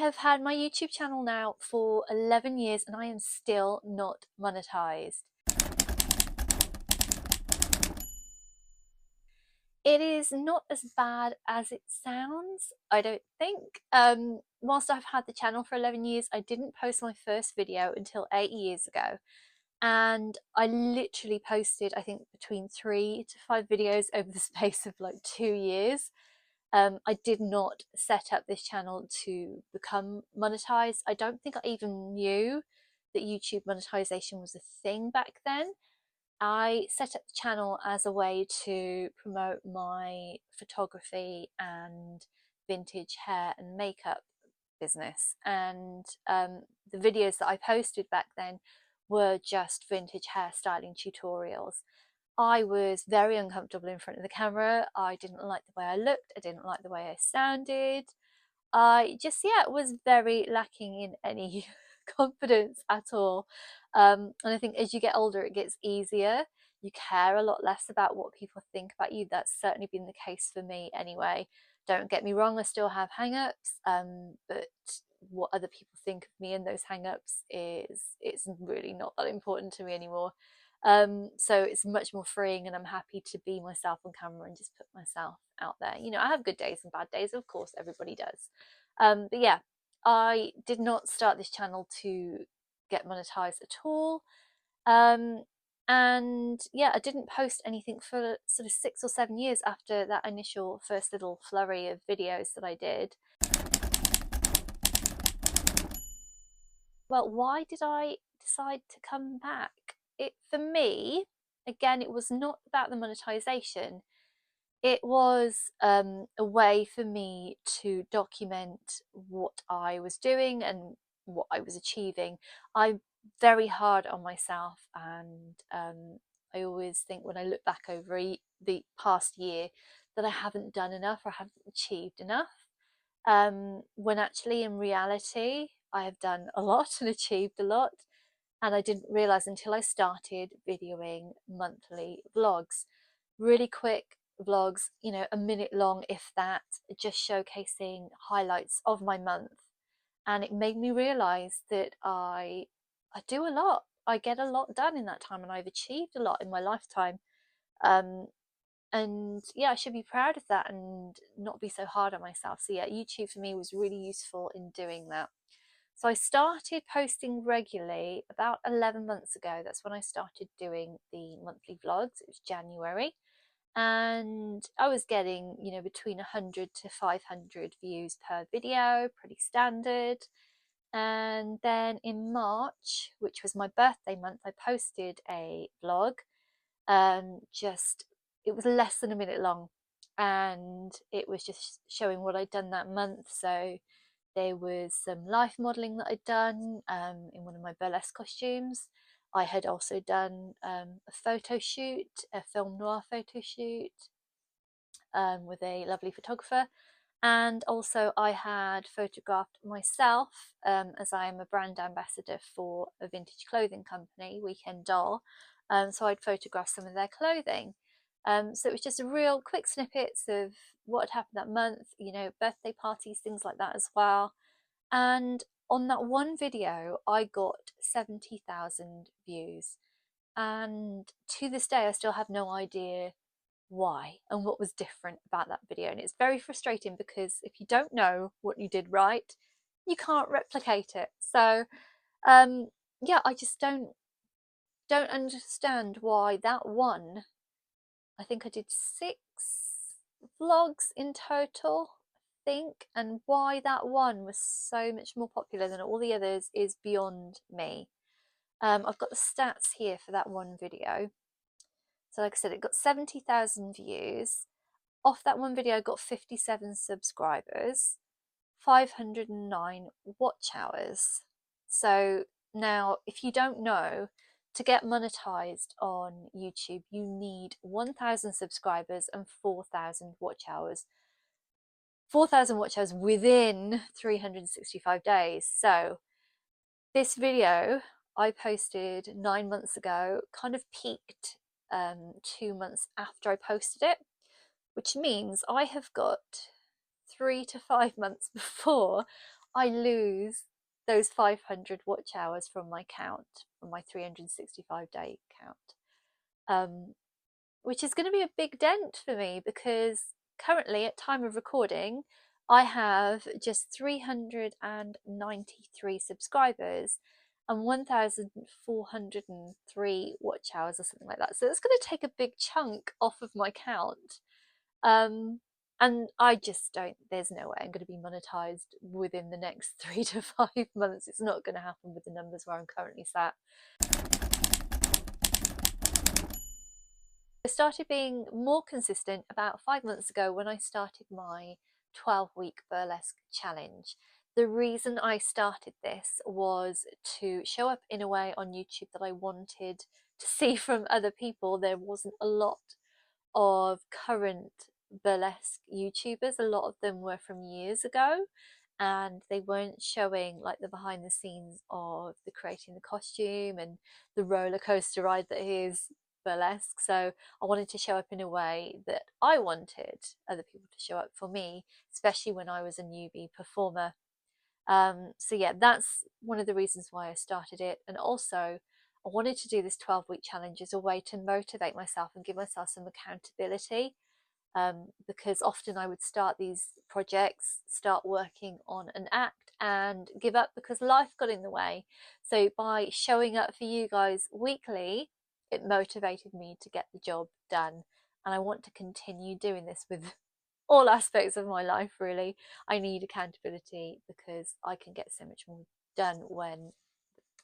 I have had my YouTube channel now for 11 years and I am still not monetized. It is not as bad as it sounds, I don't think. Whilst I've had the channel for 11 years, I didn't post my first video until 8 years ago. And I literally posted, I think, between 3 to 5 videos over the space of like 2 years. I did not set up this channel to become monetized. I don't think I even knew that YouTube monetization was a thing back then. I set up the channel as a way to promote my photography and vintage hair and makeup business. And the videos that I posted back then were just vintage hairstyling tutorials. I was very uncomfortable in front of the camera. I didn't like the way I looked. I didn't like the way I sounded. I just, yeah, was very lacking in any confidence at all. And I think as you get older, it gets easier. You care a lot less about what people think about you. That's certainly been the case for me anyway. Don't get me wrong, I still have hang-ups, but what other people think of me and those hang-ups it's really not that important to me anymore. So it's much more freeing, and I'm happy to be myself on camera and just put myself out there. You know, I have good days and bad days, of course, everybody does. But yeah, I did not start this channel to get monetized at all. And yeah, I didn't post anything for sort of 6 or 7 years after that initial first little flurry of videos that I did. Well, why did I decide to come back? For me, again, it was not about the monetization. It was a way for me to document what I was doing and what I was achieving. I'm very hard on myself, and I always think when I look back over the past year that I haven't done enough or haven't achieved enough. When actually in reality I have done a lot and achieved a lot, and I didn't realize until I started videoing monthly vlogs, really quick vlogs, you know, a minute long if that, just showcasing highlights of my month. And it made me realize that I do a lot. I get a lot done in that time, and I've achieved a lot in my lifetime. um and yeah, I should be proud of that and not be so hard on myself. So yeah, YouTube for me was really useful in doing that. So I started posting regularly about 11 months ago. That's when I started doing the monthly vlogs. It was January, and I was getting, you know, between 100 to 500 views per video, pretty standard. And then in March, which was my birthday month, I posted a vlog. Just, it was less than a minute long, and it was just showing what I'd done that month. So there was some life modelling that I'd done in one of my burlesque costumes. I had also done a photo shoot, a film noir photo shoot with a lovely photographer. And also I had photographed myself, as I am a brand ambassador for a vintage clothing company, Weekend Doll. So I'd photographed some of their clothing. So it was just a real quick snippets of what had happened that month, you know, birthday parties, things like that as well. And on that one video, I got 70,000 views. And to this day, I still have no idea why and what was different about that video. And it's very frustrating because if you don't know what you did right, you can't replicate it. So yeah, I just don't understand why that one, I think I did 6 vlogs in total, I think, and why that one was so much more popular than all the others is beyond me. I've got the stats here for that one video. So like I said, it got 70,000 views. Off that one video, I got 57 subscribers, 509 watch hours. So now, if you don't know, to get monetized on YouTube, you need 1,000 subscribers and 4,000 watch hours. 4,000 watch hours within 365 days. So this video I posted 9 months ago kind of peaked 2 months after I posted it, which means I have got 3 to 5 months before I lose those 500 watch hours from my count, from my 365-day count, which is going to be a big dent for me, because currently at time of recording I have just 393 subscribers and 1,403 watch hours or something like that. So it's going to take a big chunk off of my count. And I just don't, there's no way I'm going to be monetized within the next 3 to 5 months. It's not going to happen with the numbers where I'm currently sat. I started being more consistent about 5 months ago when I started my 12-week burlesque challenge. The reason I started this was to show up in a way on YouTube that I wanted to see from other people. There wasn't a lot of current burlesque YouTubers. A lot of them were from years ago, and they weren't showing like the behind the scenes of the creating the costume and the roller coaster ride that is burlesque. So I wanted to show up in a way that I wanted other people to show up for me, especially when I was a newbie performer. So yeah, that's one of the reasons why I started it. And also I wanted to do this 12-week challenge as a way to motivate myself and give myself some accountability, because often I would start these projects, start working on an act and give up because life got in the way. So by showing up for you guys weekly, it motivated me to get the job done. And I want to continue doing this with all aspects of my life, really. I need accountability because I can get so much more done when,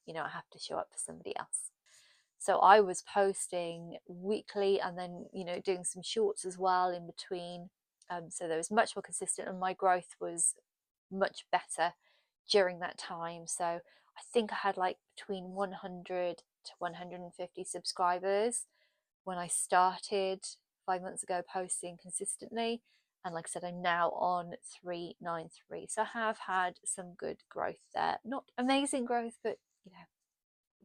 I have to show up for somebody else. So I was posting weekly and then, doing some shorts as well in between. So there was much more consistent, and my growth was much better during that time. So I think I had like between 100 to 150 subscribers when I started 5 months ago posting consistently. And like I said, I'm now on 393. So I have had some good growth there. Not amazing growth, but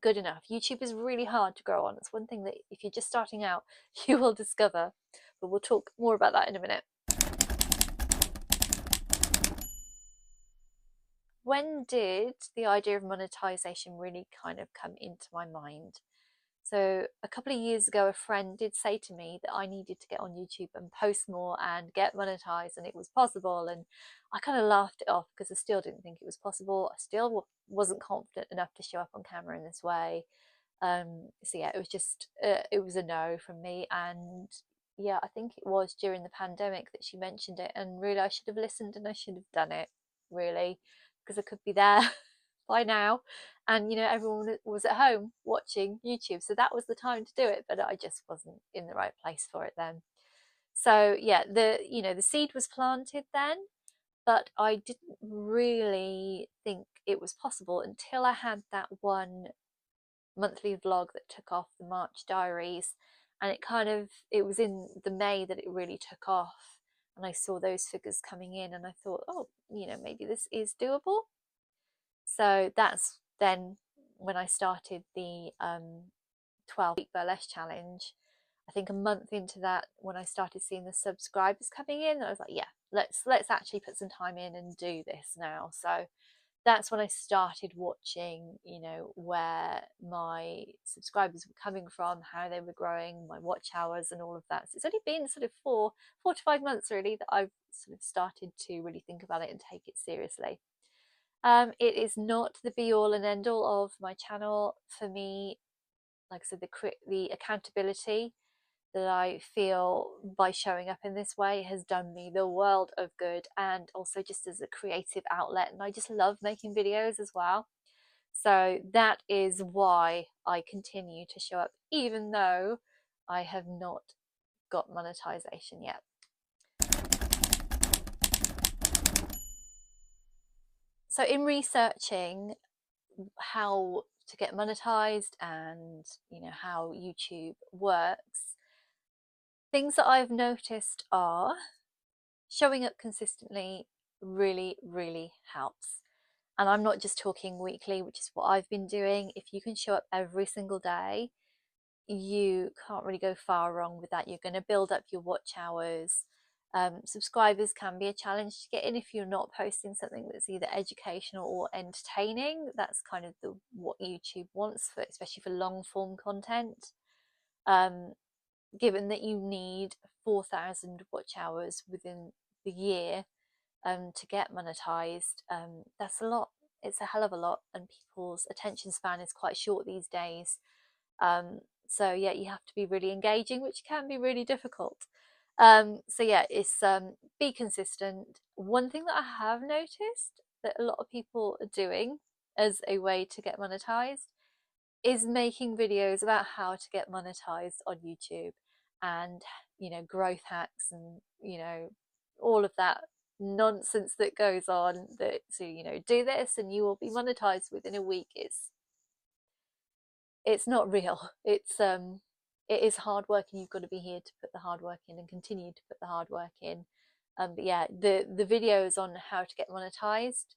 good enough. YouTube is really hard to grow on. It's one thing that if you're just starting out, you will discover. But we'll talk more about that in a minute. When did the idea of monetization really kind of come into my mind? So a couple of years ago, a friend did say to me that I needed to get on YouTube and post more and get monetized, and it was possible. And I kind of laughed it off because I still didn't think it was possible. I still wasn't confident enough to show up on camera in this way. So yeah, it was just, it was a no from me. And yeah, I think it was during the pandemic that she mentioned it, and really I should have listened and I should have done it, really, because I could be there by now, and everyone was at home watching YouTube, so that was the time to do it, but I just wasn't in the right place for it then. So yeah, the seed was planted then, but I didn't really think it was possible until I had that one monthly vlog that took off, the March diaries, and it was in the May that it really took off, and I saw those figures coming in, and I thought, oh, maybe this is doable. So that's then when I started the 12-week burlesque challenge. I think a month into that, when I started seeing the subscribers coming in, I was like, yeah, let's actually put some time in and do this now. So that's when I started watching, where my subscribers were coming from, how they were growing, my watch hours and all of that. So it's only been sort of four to 5 months really that I've sort of started to really think about it and take it seriously. It is not the be all and end all of my channel. For me, like I said, the accountability that I feel by showing up in this way has done me the world of good, and also just as a creative outlet. And I just love making videos as well. So that is why I continue to show up, even though I have not got monetization yet. So in researching how to get monetized and how YouTube works, things that I've noticed are showing up consistently really, really helps. And I'm not just talking weekly, which is what I've been doing. If you can show up every single day, you can't really go far wrong with that. You're going to build up your watch hours. Subscribers can be a challenge to get in if you're not posting something that's either educational or entertaining. That's kind of what YouTube wants, for especially for long form content. Given that you need 4,000 watch hours within the year to get monetized, that's a lot. It's a hell of a lot, and people's attention span is quite short these days. So yeah, you have to be really engaging, which can be really difficult. So yeah, it's be consistent. One thing that I have noticed that a lot of people are doing as a way to get monetized is making videos about how to get monetized on YouTube, and growth hacks, and all of that nonsense that goes on, that so do this and you will be monetized within a week. It's not real. It is hard work, and you've got to be here to put the hard work in and continue to put the hard work in. But yeah, the videos on how to get monetized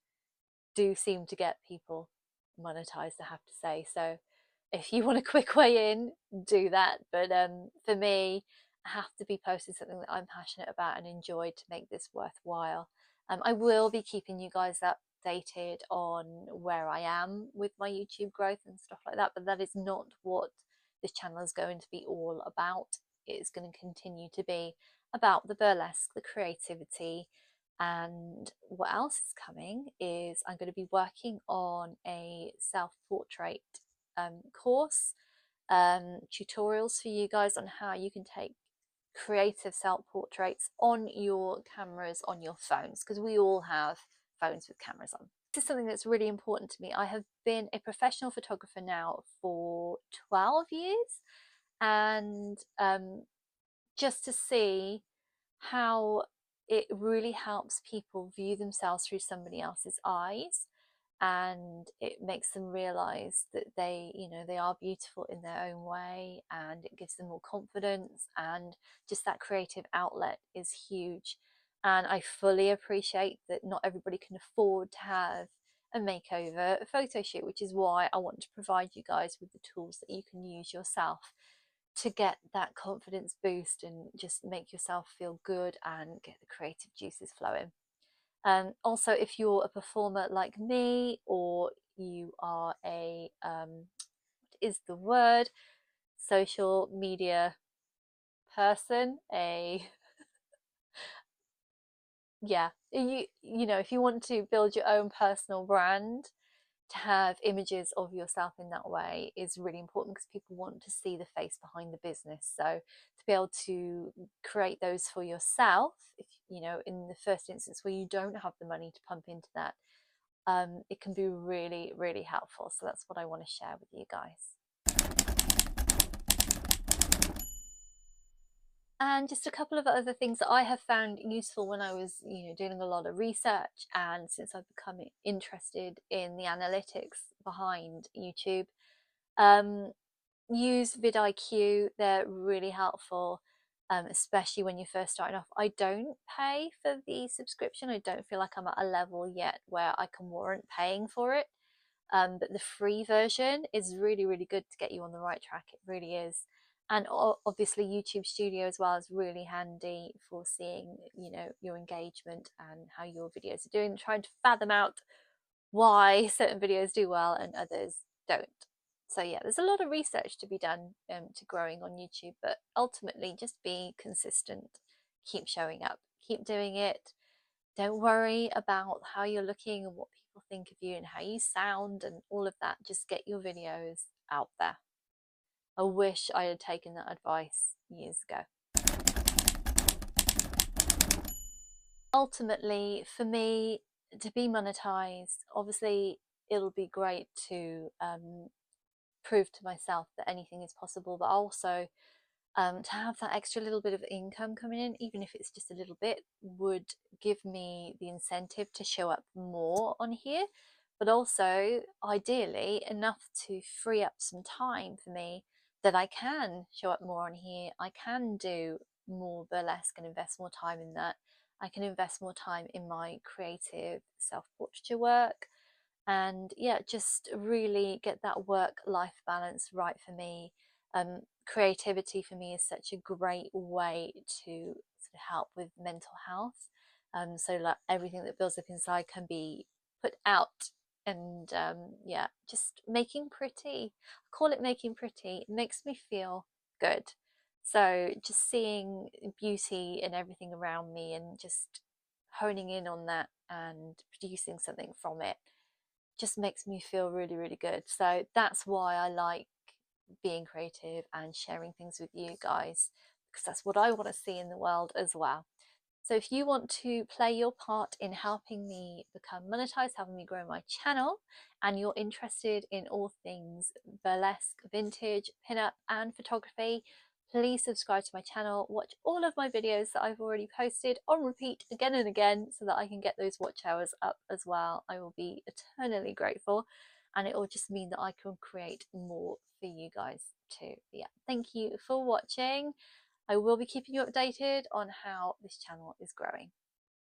do seem to get people monetized, I have to say. So if you want a quick way in, do that. But for me, I have to be posting something that I'm passionate about and enjoy to make this worthwhile. I will be keeping you guys updated on where I am with my YouTube growth and stuff like that, but that is not what this channel is going to be all about. It is going to continue to be about the burlesque, the creativity. And what else is coming is I'm going to be working on a self-portrait course, tutorials for you guys on how you can take creative self-portraits on your cameras on your phones, because we all have phones with cameras on. This is something that's really important to me. I have been a professional photographer now for 12 years, and just to see how it really helps people view themselves through somebody else's eyes, and it makes them realize that they are beautiful in their own way, and it gives them more confidence, and just that creative outlet is huge. And I fully appreciate that not everybody can afford to have a makeover a photo shoot, which is why I want to provide you guys with the tools that you can use yourself to get that confidence boost and just make yourself feel good and get the creative juices flowing. Also, if you're a performer like me, or you are a what is the word, social media person, yeah, if you want to build your own personal brand, to have images of yourself in that way is really important, because people want to see the face behind the business. So to be able to create those for yourself, if in the first instance where you don't have the money to pump into that, it can be really, really helpful. So that's what I want to share with you guys. And just a couple of other things that I have found useful when I was, doing a lot of research, and since I've become interested in the analytics behind YouTube. Use vidIQ. They're really helpful, especially when you're first starting off. I don't pay for the subscription. I don't feel like I'm at a level yet where I can warrant paying for it. But the free version is really, really good to get you on the right track. It really is. And obviously YouTube Studio as well is really handy for seeing, your engagement and how your videos are doing, trying to fathom out why certain videos do well and others don't. So yeah, there's a lot of research to be done to growing on YouTube, but ultimately just be consistent, keep showing up, keep doing it. Don't worry about how you're looking and what people think of you and how you sound and all of that. Just get your videos out there. I wish I had taken that advice years ago. Ultimately, for me, to be monetized, obviously it'll be great to prove to myself that anything is possible, but also to have that extra little bit of income coming in, even if it's just a little bit, would give me the incentive to show up more on here, but also ideally enough to free up some time for me that I can show up more on here. I can do more burlesque and invest more time in that. I can invest more time in my creative self-portraiture work, and yeah, just really get that work-life balance right for me. Creativity for me is such a great way to to help with mental health. So like everything that builds up inside can be put out, and yeah, just making pretty. I call it making pretty. It makes me feel good. So just seeing beauty in everything around me and just honing in on that and producing something from it just makes me feel really, really good. So that's why I like being creative and sharing things with you guys, because that's what I want to see in the world as well. So if you want to play your part in helping me become monetized, helping me grow my channel, and you're interested in all things burlesque, vintage, pinup and photography, please subscribe to my channel, watch all of my videos that I've already posted on repeat again and again so that I can get those watch hours up as well. I will be eternally grateful, and it will just mean that I can create more for you guys too. But yeah, thank you for watching. I will be keeping you updated on how this channel is growing.